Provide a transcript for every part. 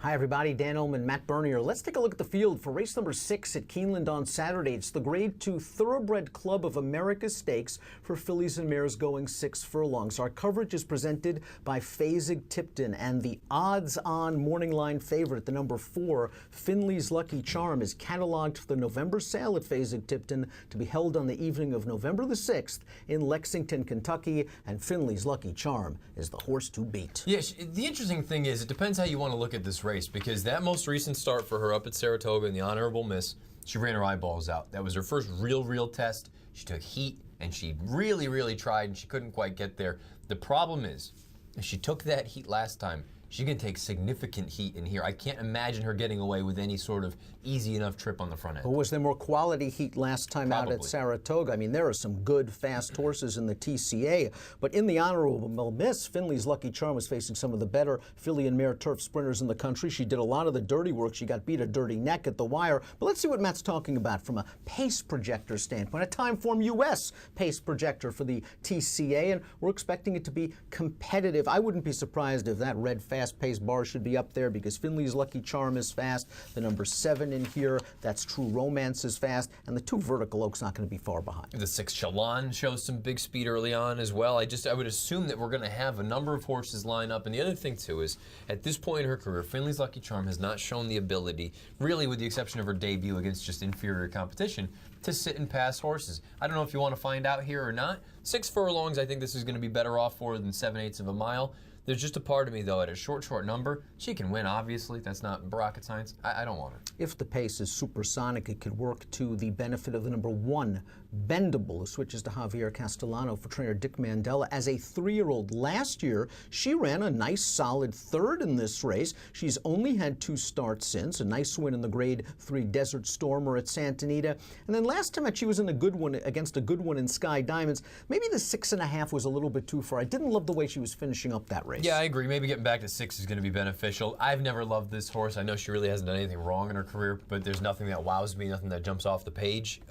Hi everybody, Dan Illman, Matt Bernier. Let's take a look at the field for race number 6 at Keeneland on Saturday. It's the Grade 2 Thoroughbred Club of America Stakes for fillies and mares going 6 furlongs. Our coverage is presented by Fasig-Tipton, and the odds-on morning line favorite, the number 4, Finley's Lucky Charm, is cataloged for the November sale at Fasig-Tipton to be held on the evening of November the 6th in Lexington, Kentucky, and Finley's Lucky Charm is the horse to beat. Yeah, the interesting thing is it depends how you want to look at this race, because that most recent start for her up at Saratoga in the Honorable Miss, she ran her eyeballs out. That was her first real test. She took heat, and she really tried, and she couldn't quite get there. The problem is, if she took that heat last time, she can take significant heat in here. I can't imagine her getting away with any sort of easy enough trip on the front end. Or was there more quality heat last time out at Saratoga? I mean, there are some good, fast horses in the TCA, but in the Honorable Miss, Finley's Lucky Charm was facing some of the better filly and mare turf sprinters in the country. She did a lot of the dirty work. She got beat a dirty neck at the wire. But let's see what Matt's talking about from a pace projector standpoint, a Timeform US pace projector for the TCA, and we're expecting it to be competitive. I wouldn't be surprised if that red fast-paced bar should be up there, because Finley's Lucky Charm is fast. The number 7 in here, that's True Romance, is fast, and the 2 Vertical Oak's not going to be far behind. The 6 Chelan shows some big speed early on as well. I would assume that we're going to have a number of horses line up. And the other thing too is, at this point in her career, Finley's Lucky Charm has not shown the ability, really with the exception of her debut against just inferior competition, to sit and pass horses. I don't know if you want to find out here or not. 6 furlongs, I think this is going to be better off for than 7/8 of a mile. There's just a part of me, though, at a short number, she can win, obviously. That's not rocket science. I don't want her. If the pace is supersonic, it could work to the benefit of the number 1, Bendable, who switches to Javier Castellano for trainer Dick Mandela. As a 3-year-old last year, she ran a nice, solid 3rd in this race. She's only had 2 starts since, a nice win in the Grade 3 Desert Stormer at Santa Anita. And then last time out, she was in a good one against a good one in Sky Diamonds. Maybe the 6.5 was a little bit too far. I didn't love the way she was finishing up that race. Yeah, I agree. Maybe getting back to 6 is going to be beneficial. I've never loved this horse. I know she really hasn't done anything wrong in her career, but there's nothing that wows me, nothing that jumps off the page.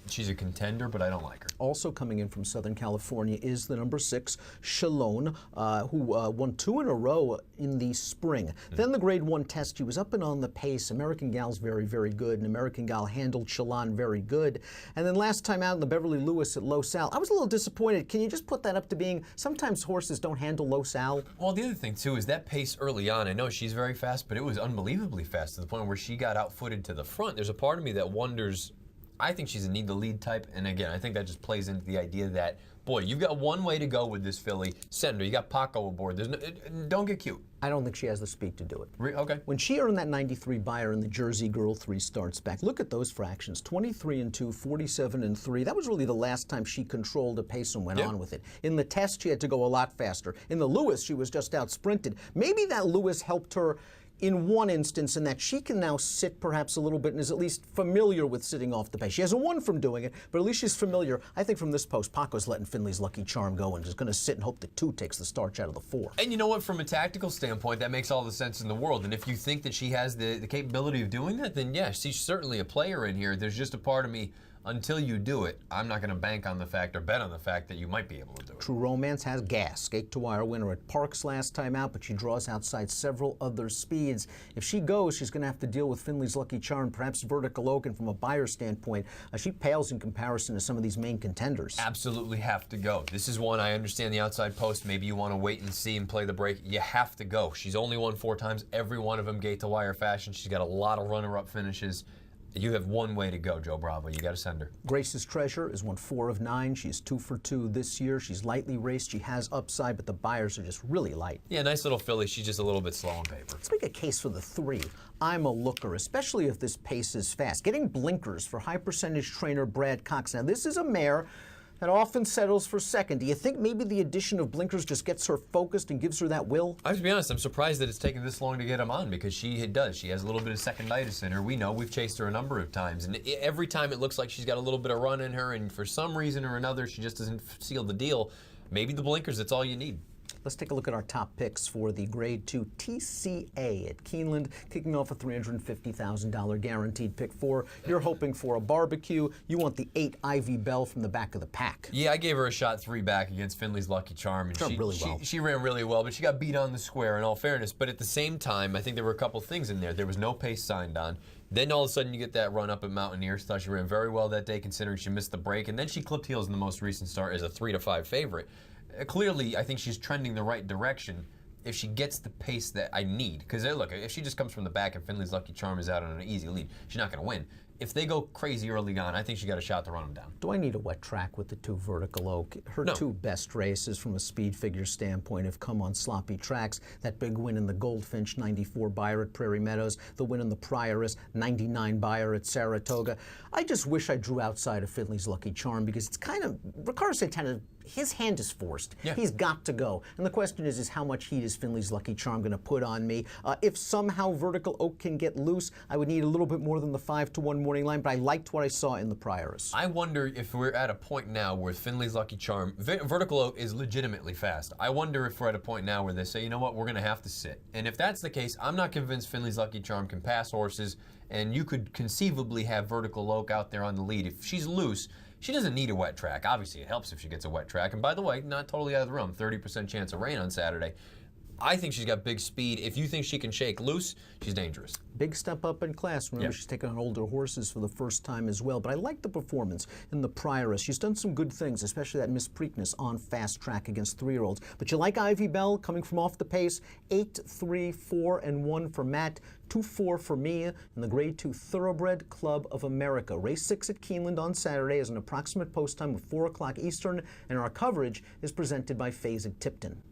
She's a contender, but I don't like her. Also coming in from Southern California is the number 6, Shalone, who won 2 in a row in the spring. Then the Grade 1 test, she was up and on the pace. American Gal's very good, and American Gal handled Shalon very good. And then last time out in the Beverly Lewis at Low Sal, I was a little disappointed. Can you just put that up to being, sometimes horses don't handle Low Sal? Well, the other thing, too, is that pace early on. I know she's very fast, but it was unbelievably fast to the point where she got outfooted to the front. There's a part of me that wonders, I think she's a need-the-lead type, and again, I think that just plays into the idea that, boy, you've got one way to go with this filly. Send her. You got Paco aboard. Don't get cute. I don't think she has the speed to do it. Okay. When she earned that 93 buyer in the Jersey Girl 3 starts back, look at those fractions, 23-2, 47-3. That was really the last time she controlled a pace and went on with it. In the test, she had to go a lot faster. In the Lewis, she was just out sprinted. Maybe that Lewis helped her in one instance, in that she can now sit perhaps a little bit and is at least familiar with sitting off the pace. She hasn't won from doing it, but at least she's familiar. I think from this post, Paco's letting Finley's Lucky Charm go and just going to sit and hope that 2 takes the starch out of the 4. And you know what? From a tactical standpoint, that makes all the sense in the world. And if you think that she has the capability of doing that, then yeah, she's certainly a player in here. There's just a part of me, until you do it, I'm not going to bank on the fact or bet on the fact that you might be able to do it. True Romance has gas. Gate-to-wire winner at Parks last time out, but she draws outside several other speeds. If she goes, she's going to have to deal with Finley's Lucky Charm, perhaps Vertical Oak, and from a buyer standpoint, she pales in comparison to some of these main contenders. Absolutely have to go. This is one, I understand the outside post. Maybe you want to wait and see and play the break. You have to go. She's only won 4 times, every one of them gate-to-wire fashion. She's got a lot of runner-up finishes. You have one way to go, Joe Bravo. You got to send her. Grace's Treasure is won 4 of 9. She's 2 for 2 this year. She's lightly raced. She has upside, but the buyers are just really light. Yeah, nice little filly. She's just a little bit slow on paper. Let's make a case for the 3. I'm a Looker, especially if this pace is fast. Getting blinkers for high percentage trainer Brad Cox. Now, this is a mare that often settles for second. Do you think maybe the addition of blinkers just gets her focused and gives her that will? I have to be honest, I'm surprised that it's taken this long to get him on, because she does. She has a little bit of seconditis in her. We know, we've chased her a number of times, and every time it looks like she's got a little bit of run in her, and for some reason or another, she just doesn't seal the deal. Maybe the blinkers, that's all you need. Let's take a look at our top picks for the Grade 2 TCA at Keeneland, kicking off a $350,000 guaranteed pick 4. You're hoping for a barbecue. You want the 8 Ivy Bell from the back of the pack. Yeah, I gave her a shot 3 back against Finley's Lucky Charm, and she ran really well, but she got beat on the square, in all fairness. But at the same time, I think there were a couple things in there. There was no pace signed on. Then all of a sudden you get that run up at Mountaineers. Thought she ran very well that day considering she missed the break. And then she clipped heels in the most recent start as a 3-5 favorite. Clearly, I think she's trending the right direction if she gets the pace that I need. Because look, if she just comes from the back and Finley's Lucky Charm is out on an easy lead, she's not going to win. If they go crazy early on, I think she got a shot to run them down. Do I need a wet track with the 2 Vertical Oak? Her No. 2 best races from a speed figure standpoint have come on sloppy tracks. That big win in the Goldfinch, 94 Buyer at Prairie Meadows, the win in the Prioress, 99 Buyer at Saratoga. I just wish I drew outside of Finley's Lucky Charm because it's kind of, Ricardo Santana, his hand is forced. Yeah. He's got to go. And the question is how much heat is Finley's Lucky Charm going to put on me? If somehow Vertical Oak can get loose, I would need a little bit more than the 5-1 morning line, but I liked what I saw in the Prioress. I wonder if we're at a point now where Finley's Lucky Charm, Vertical Oak is legitimately fast. I wonder if we're at a point now where they say, you know what, we're going to have to sit. And if that's the case, I'm not convinced Finley's Lucky Charm can pass horses, and you could conceivably have Vertical Oak out there on the lead. If she's loose, she doesn't need a wet track. Obviously, it helps if she gets a wet track. And by the way, not totally out of the realm, 30% chance of rain on Saturday. I think she's got big speed. If you think she can shake loose, she's dangerous. Big step up in class. Remember, she's taking on older horses for the first time as well. But I like the performance in the Prioress. She's done some good things, especially that Miss Preakness on fast track against 3-year-olds. But you like Ivy Bell coming from off the pace. 8, 3, 4, and 1 for Matt. 2-4 for me in the Grade 2 Thoroughbred Club of America. Race 6 at Keeneland on Saturday is an approximate post time of 4 o'clock Eastern, and our coverage is presented by Fasig-Tipton.